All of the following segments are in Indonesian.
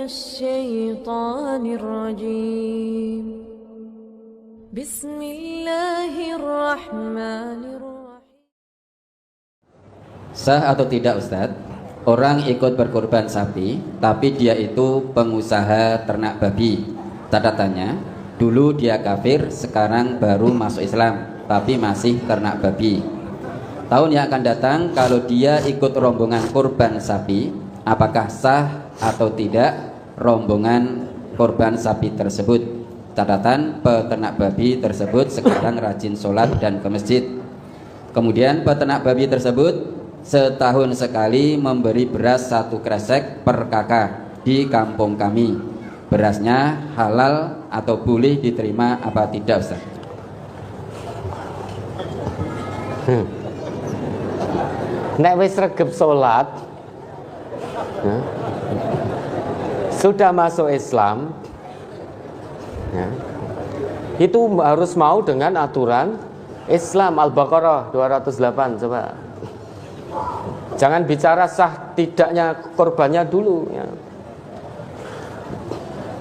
الشيطان الرجيم بسم الله الرحمن الرحيم. Sah atau tidak Ustadz, orang ikut berkurban sapi tapi dia itu pengusaha ternak babi. Catatannya, dulu dia kafir, sekarang baru masuk Islam tapi masih ternak babi. Tahun yang akan datang kalau dia ikut rombongan kurban sapi, apakah sah atau tidak rombongan kurban sapi tersebut? Catatan, peternak babi tersebut sekarang rajin sholat dan ke masjid. Kemudian peternak babi tersebut setahun sekali memberi beras 1 kresek per kakak di kampung kami. Berasnya halal atau boleh diterima apa tidak Ustaz? Nek wis regep salat, sudah masuk Islam, itu harus mau dengan aturan Islam. Al-Baqarah 208, coba. Jangan bicara sah tidaknya korbannya dulu ya.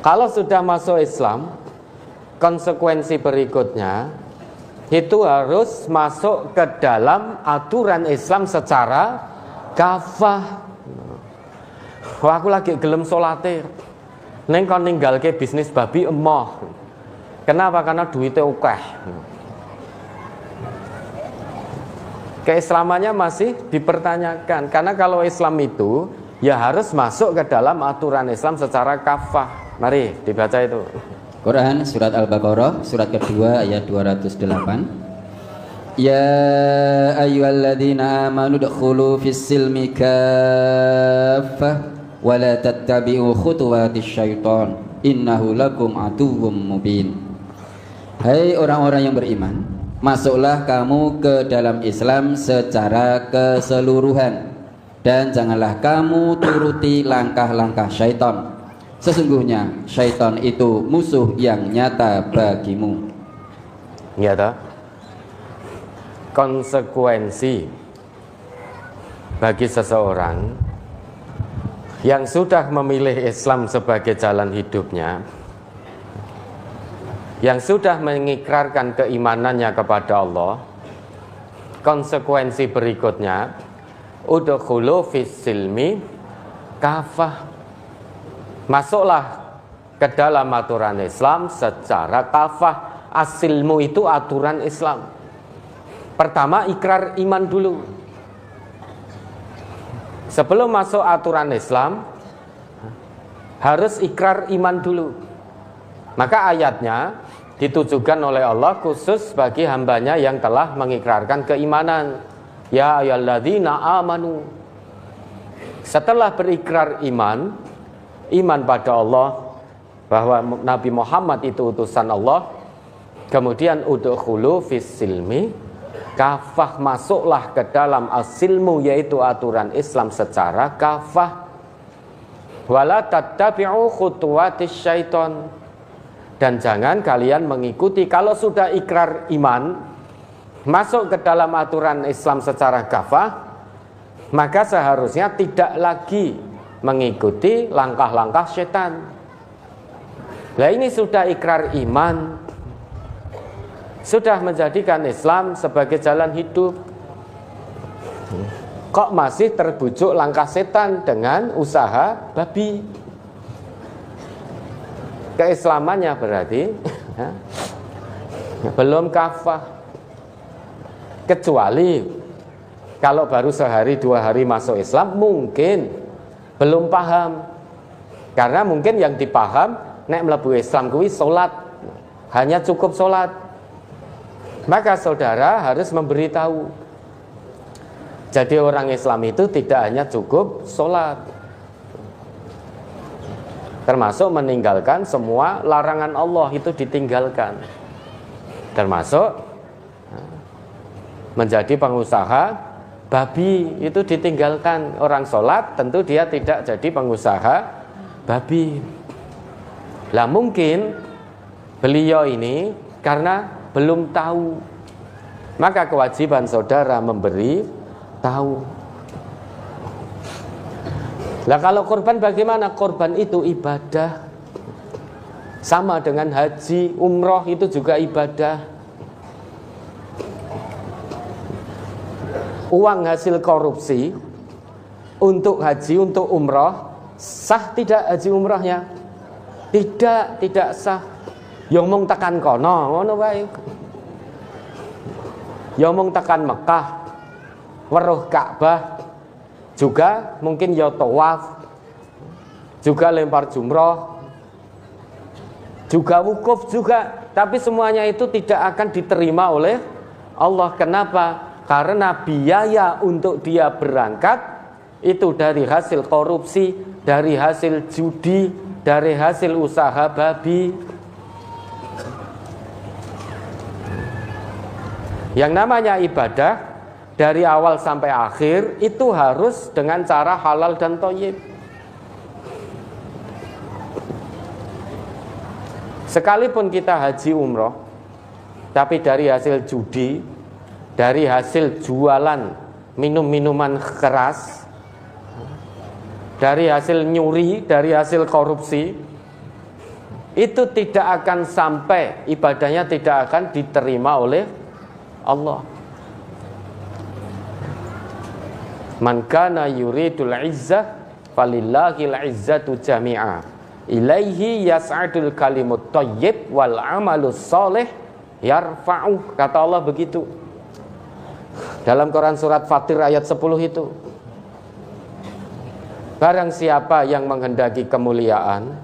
Kalau sudah masuk Islam, konsekuensi berikutnya itu harus masuk ke dalam aturan Islam secara kafah. Wah, aku lagi gelem salate, neng kon ninggalke bisnis babi emoh. Kenapa? Karena duitnya akeh. Keislamannya masih dipertanyakan. Karena kalau Islam itu ya harus masuk ke dalam aturan Islam secara kafah. Mari dibaca itu. Quran surat Al-Baqarah surat kedua ayat 208. Ya ayyuhalladzina amanu dkhulu fis-silmi kaffah wa la tattabi'u khutuwatis syaiton innahu lakum aduwwum mubin. Hai orang-orang yang beriman, masuklah kamu ke dalam Islam secara keseluruhan dan janganlah kamu turuti langkah-langkah syaitan. Sesungguhnya syaitan itu musuh yang nyata bagimu. Ya toh? Konsekuensi bagi seseorang yang sudah memilih Islam sebagai jalan hidupnya, yang sudah mengikrarkan keimanannya kepada Allah, konsekuensi berikutnya udkhulu fis-silmi kafah. Masuklah ke dalam aturan Islam secara kafah. As-silmu itu aturan Islam. Pertama ikrar iman dulu. Sebelum masuk aturan Islam harus ikrar iman dulu. Maka ayatnya ditujukan oleh Allah khusus bagi hambanya yang telah mengikrarkan keimanan. Ya ayyuhalladzina amanu. Setelah berikrar iman pada Allah bahwa Nabi Muhammad itu utusan Allah, kemudian udkhulu fis-silmi kafah, masuklah ke dalam as-silmu yaitu aturan Islam secara kafah. Wala tattabi'u khutuwatis syaiton, dan jangan kalian mengikuti. Kalau sudah ikrar iman masuk ke dalam aturan Islam secara kafah, maka seharusnya tidak lagi mengikuti langkah-langkah setan. Nah ini sudah ikrar iman, sudah menjadikan Islam sebagai jalan hidup, kok masih terbujuk langkah setan dengan usaha babi? Keislamannya berarti belum kafah. Kecuali kalau baru sehari 2 hari masuk Islam mungkin belum paham. Karena mungkin yang dipaham nek mlebu Islam kuwi salat, hanya cukup salat. Maka saudara harus memberitahu. Jadi orang Islam itu tidak hanya cukup salat, termasuk meninggalkan semua larangan Allah itu ditinggalkan. Termasuk menjadi pengusaha babi itu ditinggalkan. Orang sholat tentu dia tidak jadi pengusaha babi. Lah mungkin beliau ini karena belum tahu, maka kewajiban saudara memberi tahu. Lah kalau kurban bagaimana? Kurban itu ibadah. Sama dengan haji, umroh itu juga ibadah. Uang hasil korupsi untuk haji, untuk umroh, sah tidak haji umrohnya? Tidak sah. Yang mung tekan kono, ngono wae. Yang mung tekan Mekah, weruh Ka'bah, juga mungkin ya tawaf, juga lempar jumroh, juga wukuf juga, tapi semuanya itu tidak akan diterima oleh Allah. Kenapa? Karena biaya untuk dia berangkat itu dari hasil korupsi, dari hasil judi, dari hasil usaha babi. Yang namanya ibadah dari awal sampai akhir itu harus dengan cara halal dan thayyib. Sekalipun kita haji umroh, tapi dari hasil judi, dari hasil jualan minum-minuman keras, dari hasil nyuri, dari hasil korupsi, itu tidak akan sampai, ibadahnya tidak akan diterima oleh Allah. Man kana yuridul izzah falillahil izzatu jami'a ilaihi yas'adul kalimut thayyib wal amalus soleh yarfa'u. Kata Allah begitu dalam Quran surat Fatir ayat 10 itu. Barang siapa yang menghendaki kemuliaan,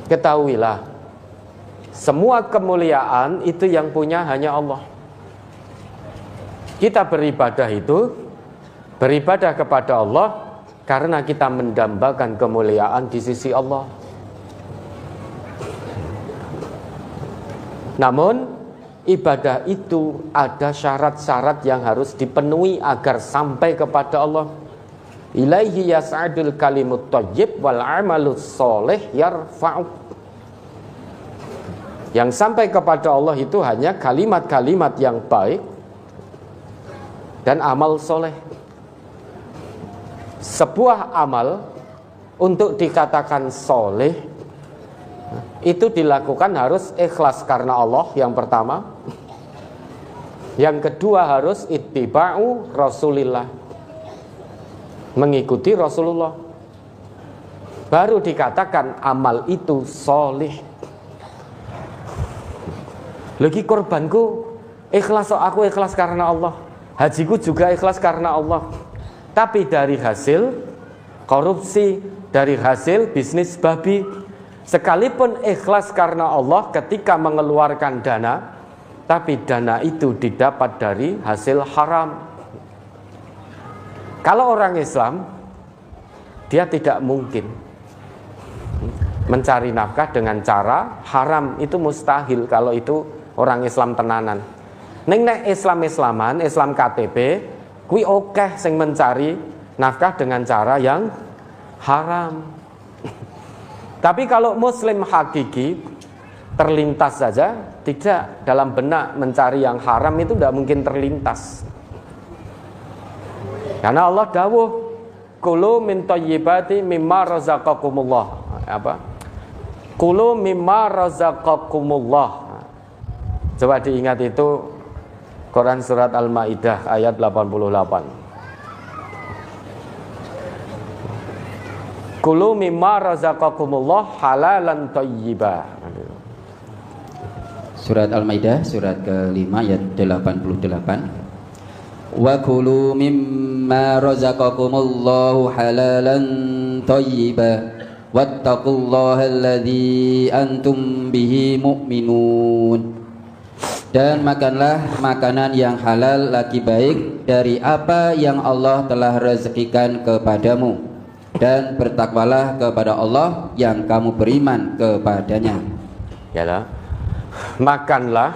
ketahuilah semua kemuliaan itu yang punya hanya Allah. Kita beribadah itu beribadah kepada Allah karena kita mendambakan kemuliaan di sisi Allah. Namun ibadah itu ada syarat-syarat yang harus dipenuhi agar sampai kepada Allah. Ilaihi yas'adul kalimut thayyib wal amalus soleh yarfa'u. Yang sampai kepada Allah itu hanya kalimat-kalimat yang baik dan amal soleh. Sebuah amal untuk dikatakan soleh itu dilakukan harus ikhlas karena Allah yang pertama. Yang kedua harus ittiba'u Rasulillah, mengikuti Rasulullah, baru dikatakan amal itu soleh. Lagi korbanku ikhlas, aku ikhlas karena Allah, hajiku juga ikhlas karena Allah. Tapi dari hasil korupsi, dari hasil bisnis babi, sekalipun ikhlas karena Allah ketika mengeluarkan dana, tapi dana itu didapat dari hasil haram. Kalau orang Islam, dia tidak mungkin mencari nafkah dengan cara haram, itu mustahil kalau itu orang Islam tenanan. Ning nek Islam-Islaman, Islam KTP, kuwi akeh sing mencari nafkah dengan cara yang haram. Tapi kalau muslim hakiki terlintas saja, tidak, dalam benak mencari yang haram itu tidak mungkin terlintas. Karena Allah dawuh, kulu min thayyibati mimma razaqakumullah. Apa? Kulu mimma razaqakumullah. Coba diingat itu Quran surat Al-Maidah ayat 88. Kulu mimma razaqakumullah halalan thayyiba. Surat Al-Maidah surat ke-5 ayat 88. Wa kulu mimma razaqakumullahu halalan thayyiba wattaqullaha alladzi antum bihi mu'minun. Dan makanlah makanan yang halal lagi baik dari apa yang Allah telah rezekikan kepadamu, dan bertakwalah kepada Allah yang kamu beriman kepadanya. Yalah, makanlah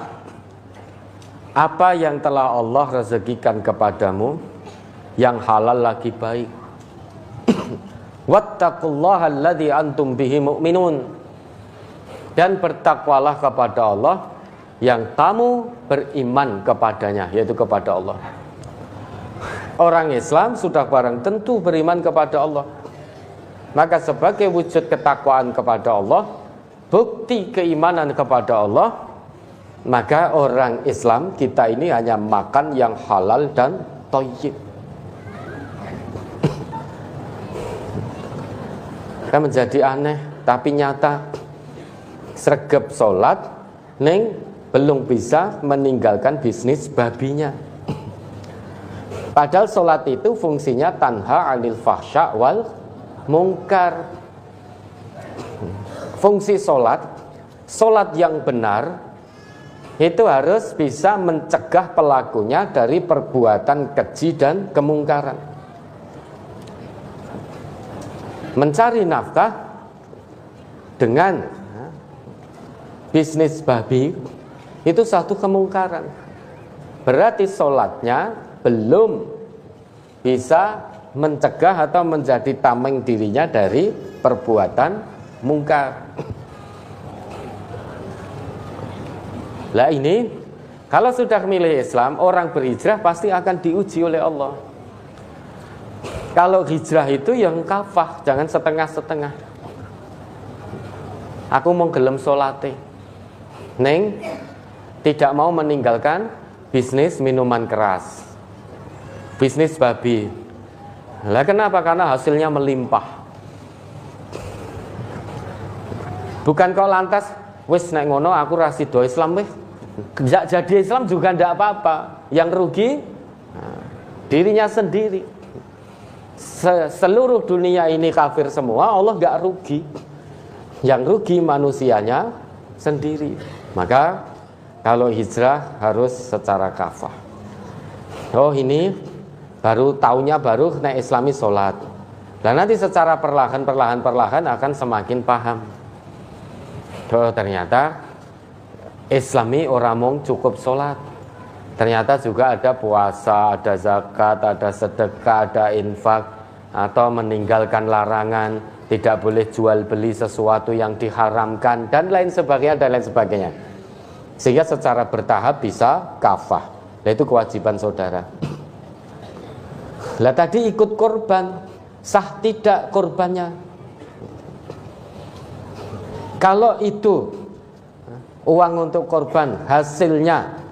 apa yang telah Allah rezekikan kepadamu yang halal lagi baik. Wattaqullaha alladzi antum bihi mu'minun. Dan bertakwalah kepada Allah yang kamu beriman kepadanya, yaitu kepada Allah. Orang Islam sudah barang tentu beriman kepada Allah. Maka sebagai wujud ketakwaan kepada Allah, bukti keimanan kepada Allah, maka orang Islam kita ini hanya makan yang halal dan thayyib. Kan menjadi aneh, tapi nyata. Sregep sholat, neng belum bisa meninggalkan bisnis babinya. Padahal sholat itu fungsinya tanha anil fahsya wal mungkar. Fungsi sholat yang benar itu harus bisa mencegah pelakunya dari perbuatan keji dan kemungkaran. Mencari nafkah dengan bisnis babi itu satu kemungkaran. Berarti sholatnya belum bisa mencegah atau menjadi tameng dirinya dari perbuatan mungkar. Lah ini kalau sudah milih Islam, orang berhijrah pasti akan diuji oleh Allah. Kalau hijrah itu yang kafah, jangan setengah-setengah. Aku mau gelem sholate, neng tidak mau meninggalkan bisnis minuman keras, bisnis babi. Lah kenapa? Karena hasilnya melimpah. Bukan kok lantas wis nek ngono aku ra sida Islam wis. Jadi Islam juga ndak apa-apa. Yang rugi dirinya sendiri. Seluruh dunia ini kafir semua, Allah nggak rugi. Yang rugi manusianya sendiri. Maka kalau hijrah harus secara kafah. Oh ini baru tahunnya baru naik Islami sholat. Dan nanti secara perlahan akan semakin paham. Oh ternyata Islami orang mung cukup sholat. Ternyata juga ada puasa, ada zakat, ada sedekah, ada infak, atau meninggalkan larangan, tidak boleh jual beli sesuatu yang diharamkan, dan lain sebagainya. Sehingga secara bertahap bisa kafah. Nah itu kewajiban saudara. Lah tadi ikut korban, sah tidak korbannya? Kalau itu uang untuk korban hasilnya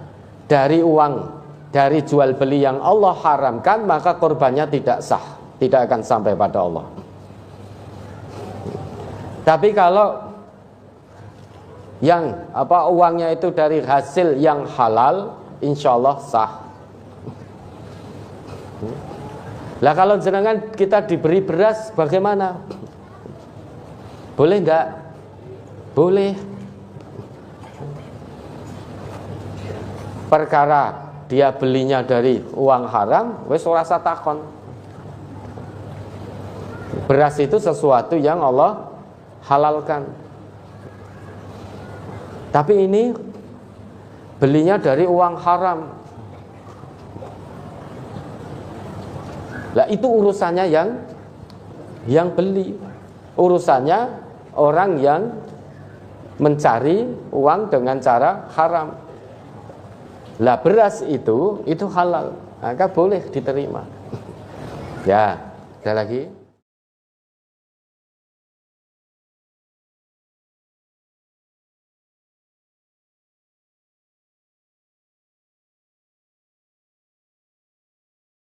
dari uang dari jual beli yang Allah haramkan, maka korbannya tidak sah, tidak akan sampai pada Allah. Tapi kalau yang uangnya itu dari hasil yang halal, insya Allah sah. Lah kalau jenengan kita diberi beras bagaimana? Boleh enggak? Boleh. Perkara dia belinya dari uang haram, wis ora usah takon. Beras itu sesuatu yang Allah halalkan. Tapi ini belinya dari uang haram. Lah itu urusannya yang beli. Urusannya orang yang mencari uang dengan cara haram. Lah beras itu halal, maka boleh diterima. Ya, ada lagi.